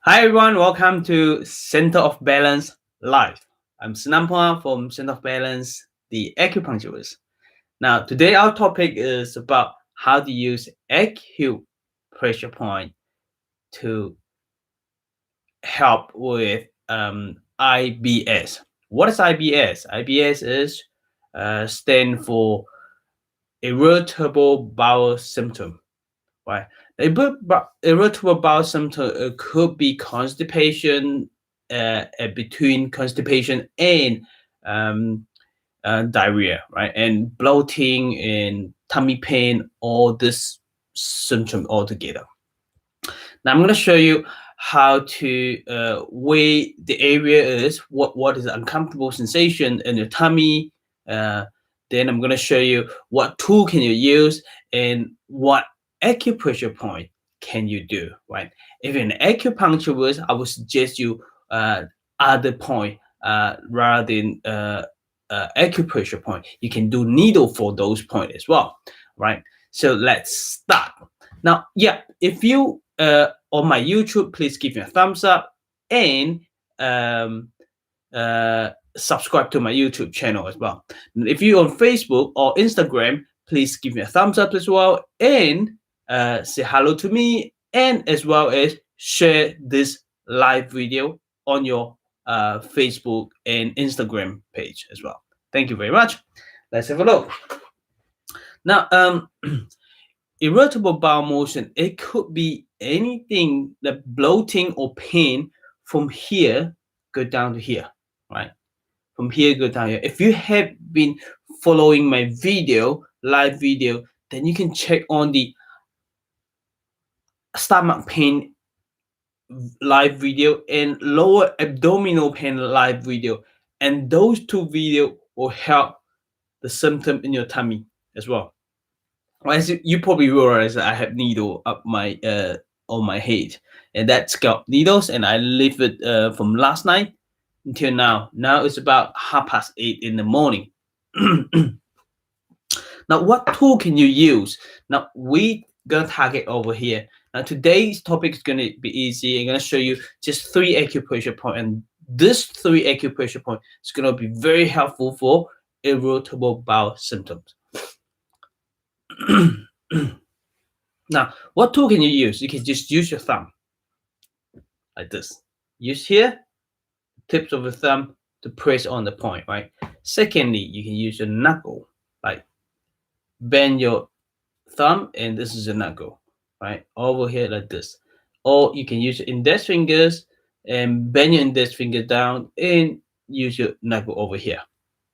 Hi everyone, welcome to Center of Balance Live. I'm Szenan-Balance from Center of Balance, the acupuncturist. Now, today our topic is about how to use acupressure point to help with IBS. What is IBS? IBS is stand for irritable bowel symptom. Right. Irritable bowel symptom could be constipation, between constipation and um, diarrhea, right? And bloating and tummy pain, all this symptom altogether. Now I'm going to show you how to where the area is, what is the uncomfortable sensation in your tummy. Uh, then I'm going to show you what tool can you use and what acupressure point can you do, right? If you're an acupuncturist, I would suggest you other point rather than acupressure point. You can do needle for those points as well, right? So let's start. Now, yeah, if you on my YouTube, please give me a thumbs up and um, subscribe to my YouTube channel as well. And if you're on Facebook or Instagram, please give me a thumbs up as well and say hello to me, and as well as share this live video on your Facebook and Instagram page as well. Thank you very much. Let's have a look. Now, irritable bowel motion, it could be anything, the bloating or pain from here go down to here, right? From here go down here. If you have been following my video, live video, then you can check on the stomach pain live video and lower abdominal pain live video. And those two videos will help the symptom in your tummy as well. As you probably realize that I have needle up my on my head, and that's scalp needles, and I leave it from last night until now. Now it's about 8:30 in the morning. Now, what tool can you use? Now we gonna target over here. Now today's topic is gonna be easy. I'm gonna show you just 3 acupressure point, and this 3 acupressure point is gonna be very helpful for irritable bowel symptoms. Now, what tool can you use? You can just use your thumb like this. Use here, tips of the thumb to press on the point, right? Secondly, you can use your knuckle, like bend your thumb, and this is a knuckle, right? Over here like this. Or you can use your index fingers and bend your index finger down and use your knuckle over here,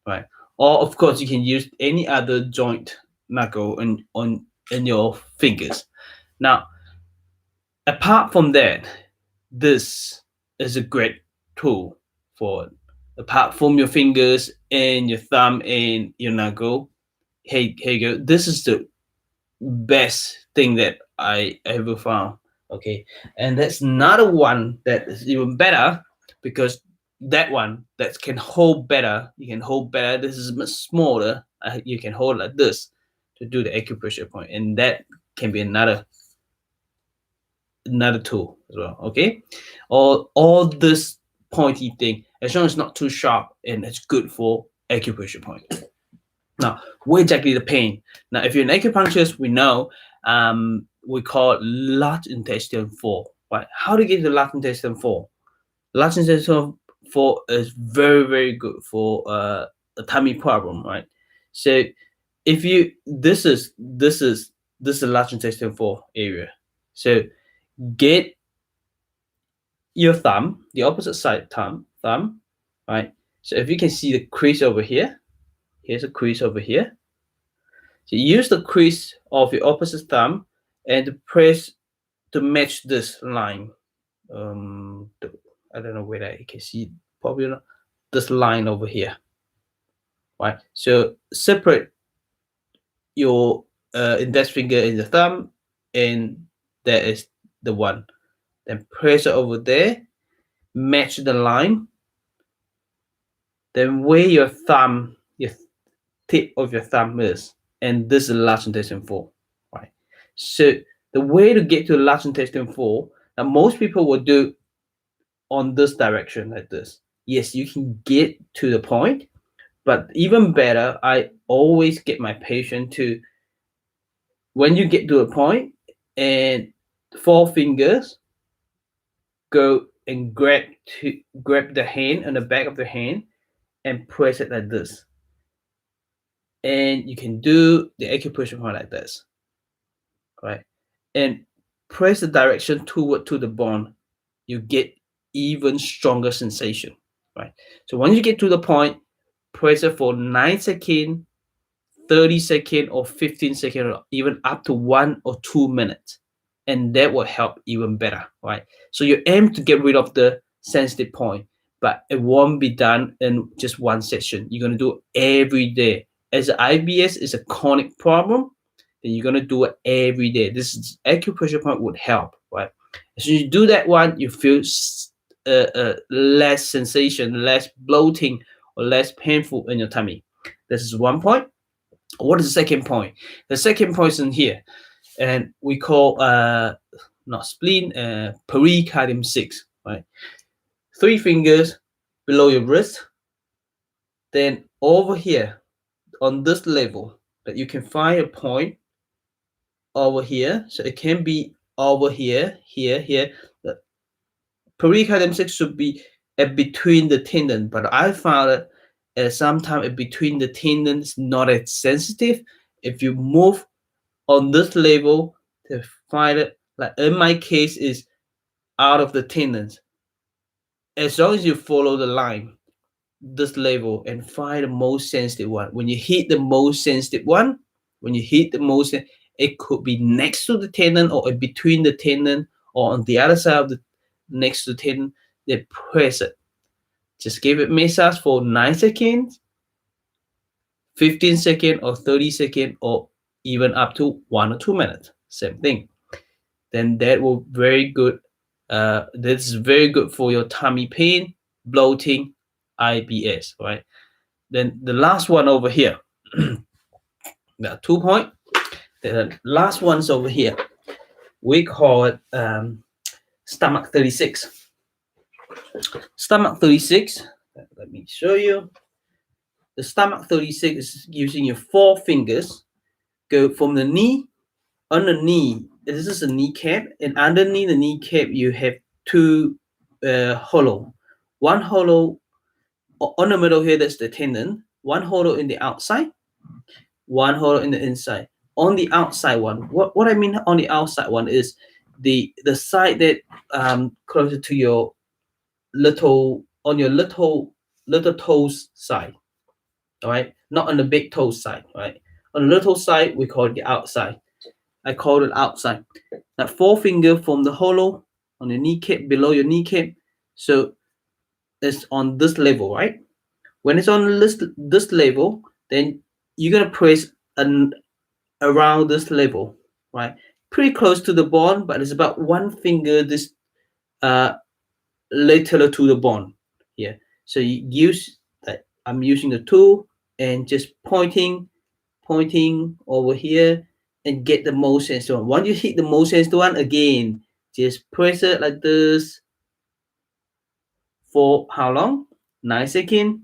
right? Or of course, you can use any other joint knuckle in your fingers. Now, apart from that, this is a great tool for apart from your fingers and your thumb and your knuckle. Hey, here you go. This is the best thing that I ever found. Okay, and that's another one that is even better because that one that can hold better. You can hold better. This is much smaller. You can hold like this to do the acupressure point, and that can be another tool as well. Okay, all this pointy thing, as long as it's not too sharp, and it's good for acupressure point. Now, where exactly the pain? Now, if you're an acupuncturist, we know we call it large intestine 4. Right? How to get to large intestine 4? Large intestine 4 is very, very good for a tummy problem, right? So if you this is large intestine 4 area. So get your thumb, the opposite side thumb, right? So if you can see the crease over here, here's a crease over here. So use the crease of your opposite thumb and press to match this line. I don't know whether you can see, probably not, this line over here, right? So separate your index finger and the thumb, and that is the one. Then press it over there, match the line. Then where your thumb, your tip of your thumb is, and this is large intestine 4, right? So the way to get to large intestine 4, now most people will do on this direction like this. Yes, you can get to the point, but even better, I always get my patient to, when you get to a point, and 4 fingers go and grab the hand on the back of the hand and press it like this. And you can do the acupressure point like this, right? And press the direction toward to the bone. You get even stronger sensation, right? So once you get to the point, press it for 9 seconds, 30 seconds, or 15 seconds, or even up to 1 or 2 minutes. And that will help even better, right? So you aim to get rid of the sensitive point, but it won't be done in just one session. You're going to do it every day. As IBS is a chronic problem, then you're going to do it every day. This acupressure point would help, right? So you do that one, you feel less sensation, less bloating, or less painful in your tummy. This is one point. What is the second point? The second point is in here, and we call not spleen, pericardium 6, right? 3 fingers below your wrist, then over here on this level, that you can find a point over here. So it can be over here, here. The pericardium 6 should be between the tendon, but I found that sometimes between the tendons not as sensitive. If you move on this level to find it, like in my case is out of the tendons. As long as you follow the line, this level, and find the most sensitive one. When you hit the most sensitive one, it could be next to the tendon or between the tendon or on the other side of the next to the tendon. Then press it. Just give it massage for 9 seconds, 15 seconds, or 30 seconds, or even up to 1 or 2 minutes. Same thing. Then that will very good. This is very good for your tummy pain, bloating, IBS, right? Then the last one over here. There are 2 points. The last one's over here. We call it stomach 36. Stomach 36. Let me show you. The stomach 36 is using your 4 fingers. Go from the knee, on the knee. This is a kneecap, and underneath the kneecap you have 2 hollow. One hollow on the middle here, that's the tendon. One hollow in the outside, one hollow in the inside. On the outside one, what I mean on the outside one is the side that closer to your little toes side. All right, not on the big toe side. Right, on the little side we call it the outside. I call it outside. That 4 finger from the hollow on the kneecap, below your kneecap. So it's on this level, right? When it's on this level, then you're gonna press around this level, right? Pretty close to the bone, but it's about 1 finger this lateral to the bone here. So you use that. I'm using the tool and just pointing over here and get the most sensitive one. Once you hit the most sensitive one, again, just press it like this for how long? 9 seconds,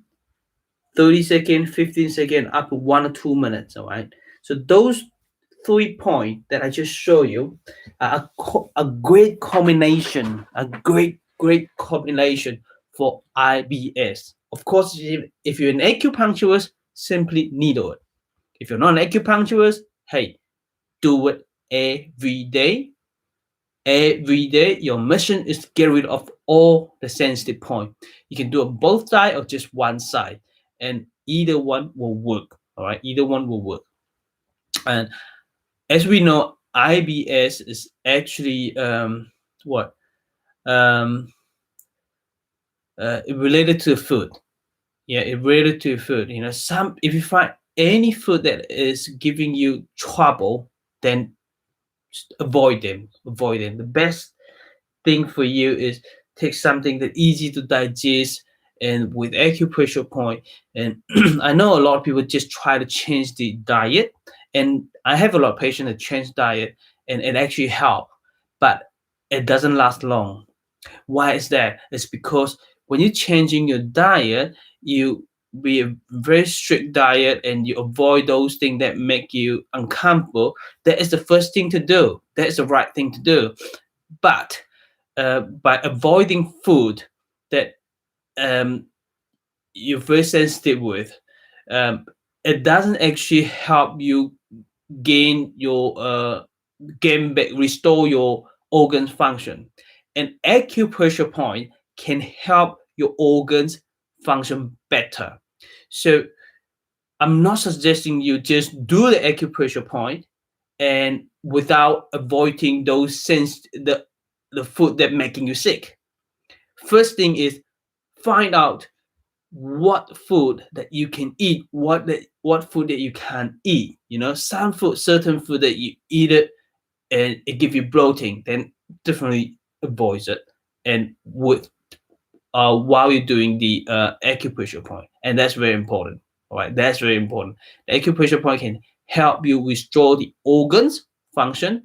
30 seconds, 15 seconds, up to 1 or 2 minutes. All right. So those 3 points that I just show you are a great combination, great combination for IBS. Of course, if you're an acupuncturist, simply needle it. If you're not an acupuncturist, hey, do it every day. Every day, your mission is to get rid of all the sensitive point. You can do it both sides or just one side, and either one will work. All right, either one will work. And as we know, IBS is actually related to food. Yeah, it related to food. You know, if you find any food that is giving you trouble, then just avoid them. The best thing for you is take something that easy to digest and with acupressure point. And I know a lot of people just try to change the diet, and I have a lot of patients that change diet and it actually help, but it doesn't last long. Why is that? It's because when you're changing your diet, you be a very strict diet and you avoid those things that make you uncomfortable. That is the first thing to do. That is the right thing to do. But by avoiding food that um, you're very sensitive with, um, it doesn't actually help you gain your gain back, restore your organ function. An acupressure point can help your organs function better. So I'm not suggesting you just do the acupressure point and without avoiding those the food that making you sick. First thing is find out what food that you can eat, what food that you can't eat. You know, some food, certain food that you eat it and it gives you bloating, then definitely avoid it. And with while you're doing the acupressure point, and that's very important. All right, that's very important. The acupressure point can help you restore the organs function.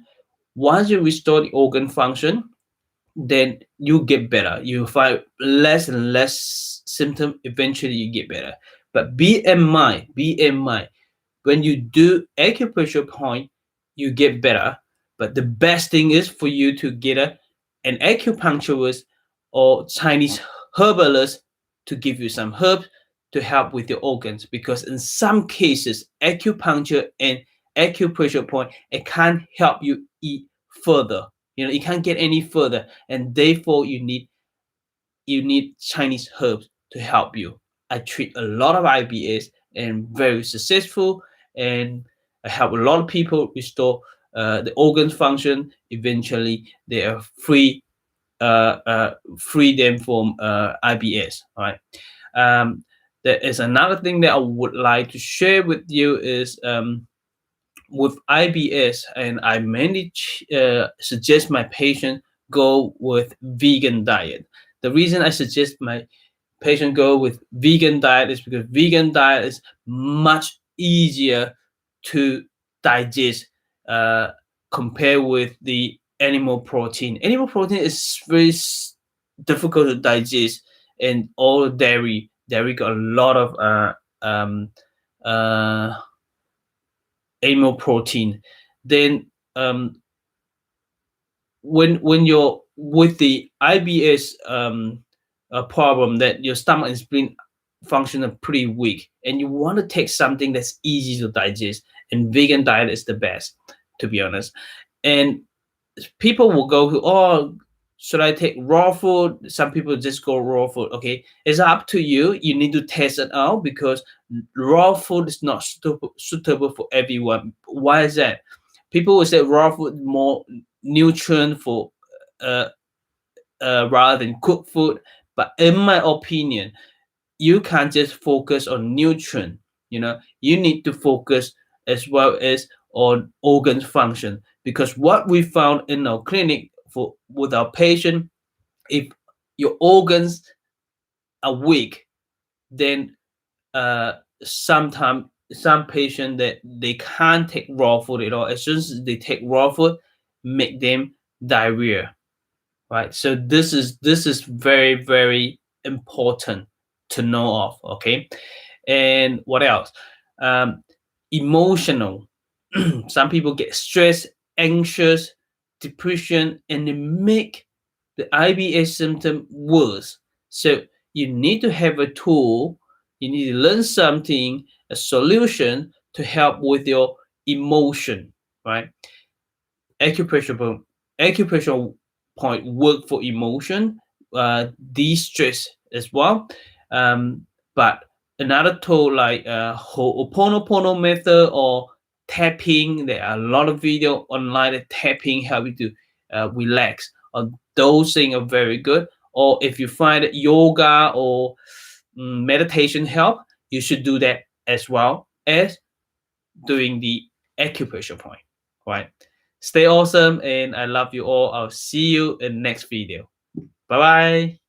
Once you restore the organ function, then you get better. You find less and less symptom. Eventually, you get better. But be in mind, when you do acupressure point, you get better. But the best thing is for you to get an acupuncturist or Chinese herbalist to give you some herbs to help with your organs. Because in some cases, acupuncture and acupressure point, it can't help you eat further. You know, you can't get any further, and therefore you need Chinese herbs to help you. I treat a lot of IBS and very successful, and I help a lot of people restore the organ function. Eventually, they are free them from IBS. All right. There is another thing that I would like to share with you is with IBS, and I mainly suggest my patient go with vegan diet. The reason I suggest my patient go with vegan diet is because vegan diet is much easier to digest compared with the animal protein. Animal protein is very difficult to digest, and all dairy got a lot of uh, animal protein. Then when you're with the IBS problem that your stomach and spleen function are pretty weak, and you want to take something that's easy to digest, and vegan diet is the best, to be honest. And people will go, oh, should I take raw food? Some people just go raw food. Okay, it's up to you. You need to test it out because raw food is not suitable for everyone. Why is that? People will say raw food more nutrient for uh, rather than cooked food. But in my opinion, you can't just focus on nutrient. You know, you need to focus as well as on organ function, because what we found in our clinic for with our patient, if your organs are weak, then sometimes some patient that they can't take raw food at all. As soon as they take raw food, make them diarrhea, right? So this is very very important to know of. Okay, and what else? um Emotional. Some people get stressed, anxious, depression, and they make the IBS symptom worse. So you need to have a tool, you need to learn something, a solution to help with your emotion, right? Acupressure acupressure point work for emotion, de-stress as well. But another tool like Ho'oponopono method or tapping, there are a lot of video online that tapping help you to relax. Those things are very good. Or if you find that yoga or meditation help, you should do that as well as doing the acupressure point, right? Stay awesome, and I love you all. I'll see you in the next video. Bye bye.